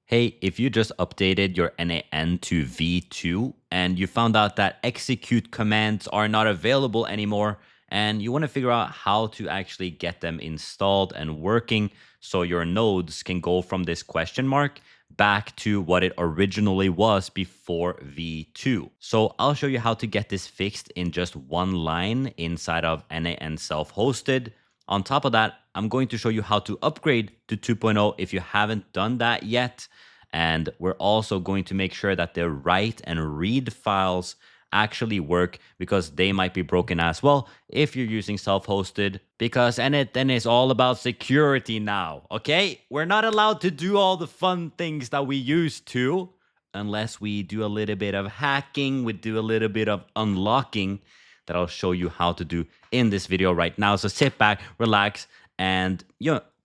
Hey, if you just updated your n8n to v2 and you found out that execute commands are not available anymore, and you want to figure out how to actually get them installed and working so your nodes can go from this question mark back to what it originally was before v2. So I'll show you how to get this fixed in just one line inside of n8n self-hosted. On top of that, I'm going to show you how to upgrade to 2.0 if you haven't done that yet. And we're also going to make sure that the write and read files actually work, because they might be broken as well if you're using self-hosted, because n8n is all about security now, okay? We're not allowed to do all the fun things that we used to unless we do a little bit of hacking, we do a little bit of unlocking that I'll show you how to do in this video right now. So sit back, relax, and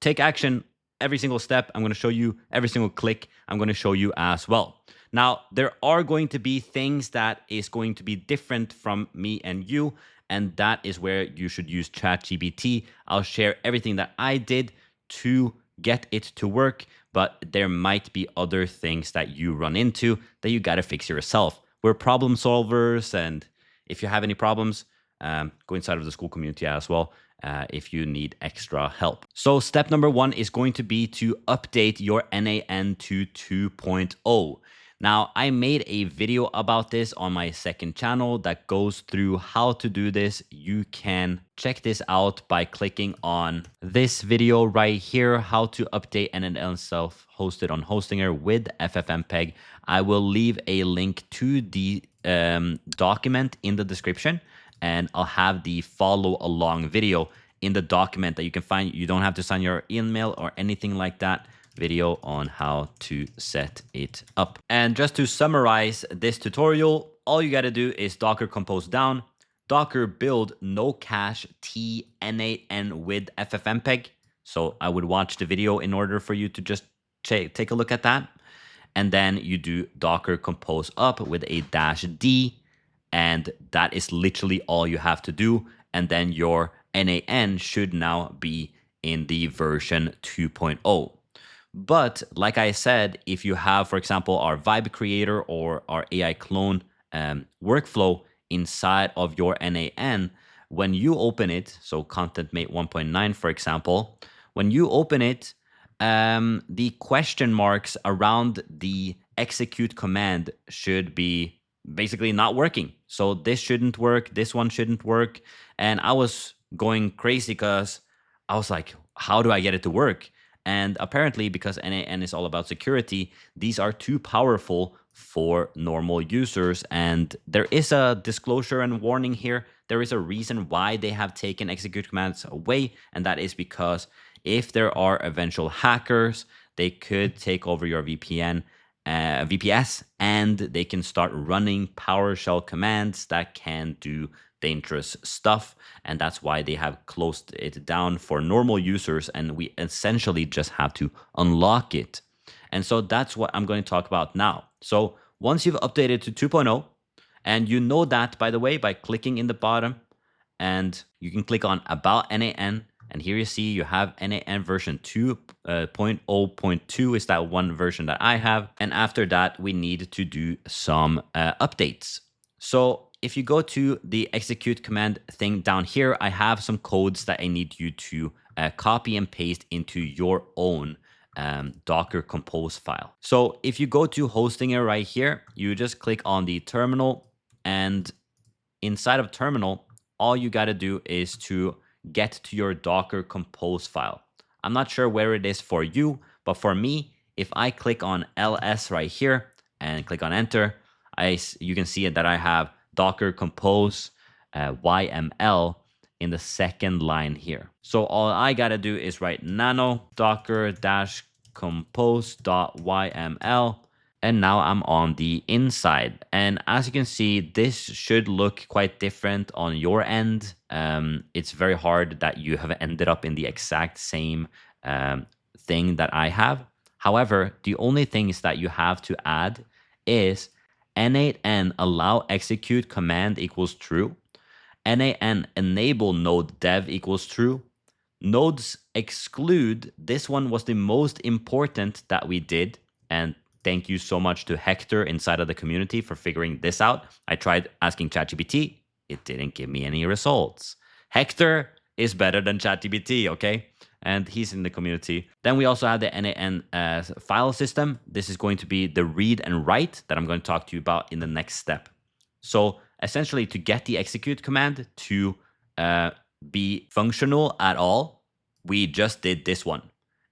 take action every single step. I'm going to show you every single click. I'm going to show you as well. Now, there are going to be things that is going to be different from me and you, and that is where you should use ChatGPT. I'll share everything that I did to get it to work, but there might be other things that you run into that you got to fix yourself. We're problem solvers, and if you have any problems, go inside of the school community as well if you need extra help. So step number one is going to be to update your n8n to 2.0. Now, I made a video about this on my second channel that goes through how to do this. You can check this out by clicking on this video right here, how to update n8n self-hosted on Hostinger with FFmpeg. I will leave a link to the document in the description, and I'll have the follow along video in the document that you can find. You don't have to sign your email or anything like that. Video on how to set it up. And just to summarize this tutorial, all you got to do is docker compose down, docker build no cache t n8n with ffmpeg. So I would watch the video in order for you to just take a look at that. And then you do docker compose up with a -d, and that is literally all you have to do. And then your n8n should now be in the version 2.0. But like I said, if you have, for example, our vibe creator or our AI clone workflow inside of your n8n, when you open it, so ContentMate 1.9, for example, when you open it, the question marks around the execute command should be basically not working. So this shouldn't work, this one shouldn't work. And I was going crazy because I was like, how do I get it to work? And apparently, because n8n is all about security, these are too powerful for normal users. And there is a disclosure and warning here. There is a reason why they have taken execute commands away, and that is because if there are eventual hackers, they could take over your VPS, and they can start running PowerShell commands that can do dangerous stuff. And that's why they have closed it down for normal users, and we essentially just have to unlock it. And so that's what I'm going to talk about now. So once you've updated to 2.0, and you know that, by the way, by clicking in the bottom, and you can click on about n8n, and here you see you have n8n version 2.0.2 is that one version that I have. And after that, we need to do some updates. So if you go to the execute command thing down here, I have some codes that I need you to copy and paste into your own Docker compose file. So if you go to Hostinger right here, you just click on the terminal, and inside of terminal, all you got to do is to get to your Docker compose file. I'm not sure where it is for you, but for me, if I click on ls right here and click on enter, you can see that I have Docker compose YML in the second line here. So all I gotta do is write nano docker-compose.yml, and now I'm on the inside. And as you can see, this should look quite different on your end. It's very hard that you have ended up in the exact same thing that I have. However, the only things that you have to add is n8n allow execute command equals true, n8n enable node dev equals true, nodes exclude, this one was the most important that we did, And thank you so much to Hector inside of the community for figuring this out. I tried asking ChatGPT. It didn't give me any results. Hector is better than ChatGPT, okay? And he's in the community. Then we also have the n8n file system. This is going to be the read and write that I'm going to talk to you about in the next step. So essentially, to get the execute command to be functional at all, we just did this one.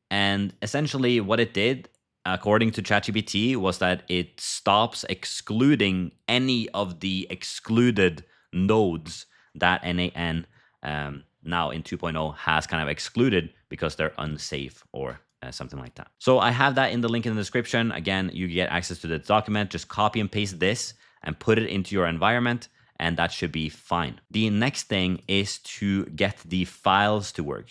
And essentially, what it did, according to ChatGPT, was that it stops excluding any of the excluded nodes that n8n now in 2.0 has kind of excluded because they're unsafe or something like that. So I have that in the link in the description. Again, you get access to the document. Just copy and paste this and put it into your environment, and that should be fine. The next thing is to get the files to work.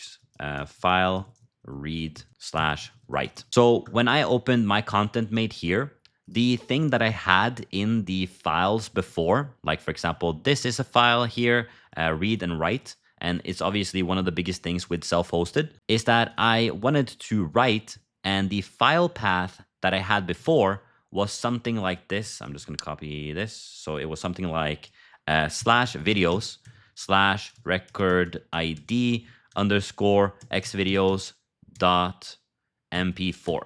File read / write. So when I opened my content mate here, the thing that I had in the files before, like for example, this is a file here, read and write, and it's obviously one of the biggest things with self-hosted, is that I wanted to write, and the file path that I had before was something like this. I'm just going to copy this. So it was something like /videos /record ID _ xvideos .mp4.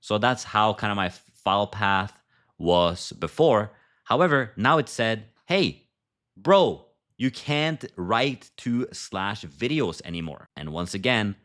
So that's how kind of my file path was before. However, now it said, hey, bro, you can't write to /videos anymore. And once again,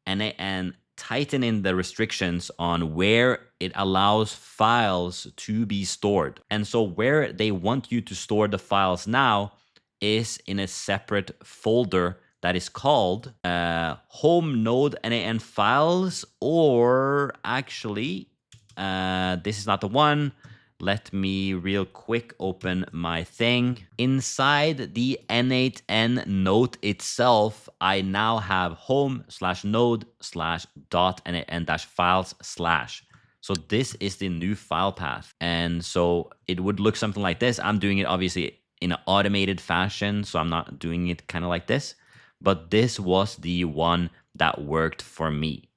n8n tightening the restrictions on where it allows files to be stored. And so where they want you to store the files now is in a separate folder that is called home node n8n files, or actually, this is not the one. Let me real quick open my thing. Inside the n8n note itself, I now have home /node /n8n files /. So this is the new file path. And so it would look something like this. I'm doing it obviously in an automated fashion, so I'm not doing it kind of like this. But this was the one that worked for me.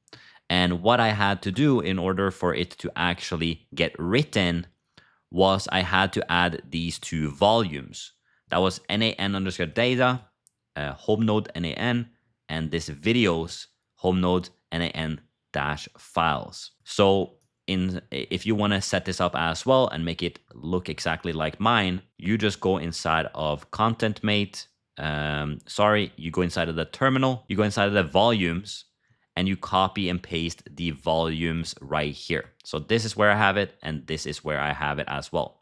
And what I had to do in order for it to actually get written was I had to add these two volumes. That was n8n_data, home node n8n, and this videos home node n8n-files. So if you want to set this up as well and make it look exactly like mine, you just go inside of content mate. You go inside of the terminal, you go inside of the volumes, and you copy and paste the volumes right here. So this is where I have it, and this is where I have it as well.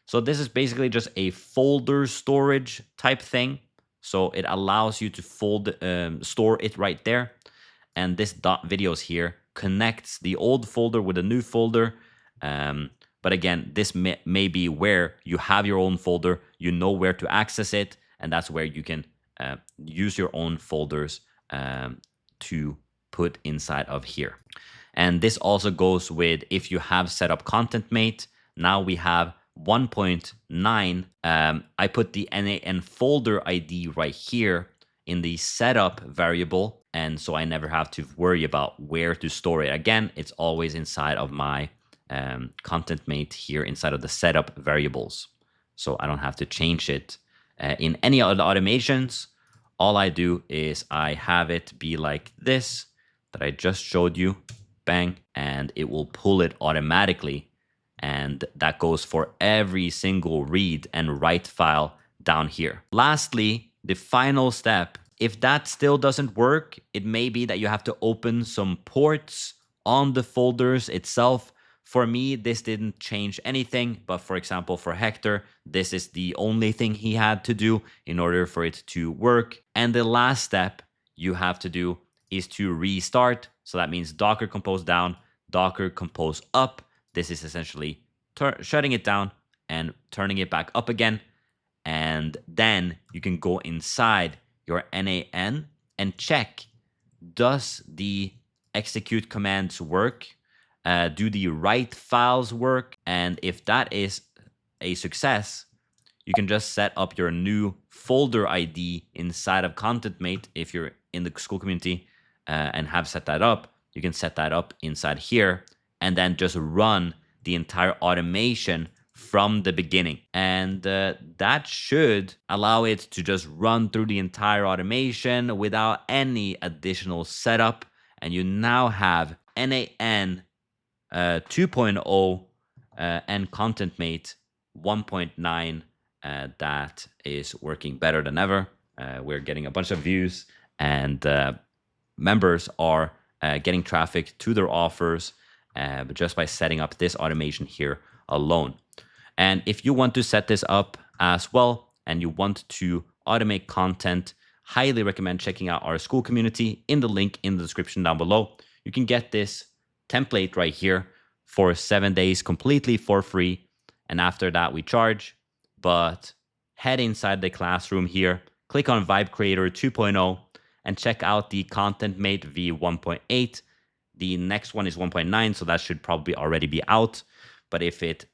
So this is basically just a folder storage type thing. So it allows you to store it right there. And this .videos here connects the old folder with a new folder. But again, this may be where you have your own folder, you know where to access it, and that's where you can use your own folders to put inside of here. And this also goes with if you have set up content mate. Now we have 1.9. I put the n8n folder ID right here in the setup variable, and so I never have to worry about where to store it. Again, it's always inside of my content mate here inside of the setup variables, so I don't have to change it in any of the automations. All I do is I have it be like this that I just showed you, bang, and it will pull it automatically. And that goes for every single read and write file down here. Lastly, the final step, if that still doesn't work, it may be that you have to open some ports on the folders itself. For me, this didn't change anything, but for example, for Hector, this is the only thing he had to do in order for it to work. And the last step you have to do is to restart. So that means Docker compose down, Docker compose up. This is essentially shutting it down and turning it back up again. And then you can go inside your n8n and check, does the execute commands work? Do the write files work? And if that is a success, you can just set up your new folder ID inside of content mate. If you're in the school community and have set that up, you can set that up inside here. and then just run the entire automation from the beginning. And that should allow it to just run through the entire automation without any additional setup. And you now have n8n 2.0 and ContentMate 1.9 that is working better than ever. We're getting a bunch of views, and members are getting traffic to their offers but just by setting up this automation here alone. And if you want to set this up as well and you want to automate content, highly recommend checking out our school community in the link in the description down below. You can get this template right here for 7 days completely for free. And after that, we charge. But head inside the classroom here, click on Vibe Creator 2.0, and check out the ContentMate v1.8. The next one is 1.9, so that should probably already be out. But if it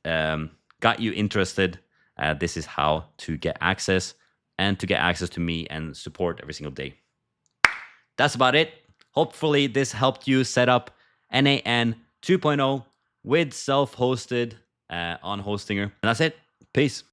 got you interested, this is how to get access, and to get access to me and support every single day. That's about it. Hopefully this helped you set up n8n 2.0 with self-hosted on Hostinger. And that's it. Peace.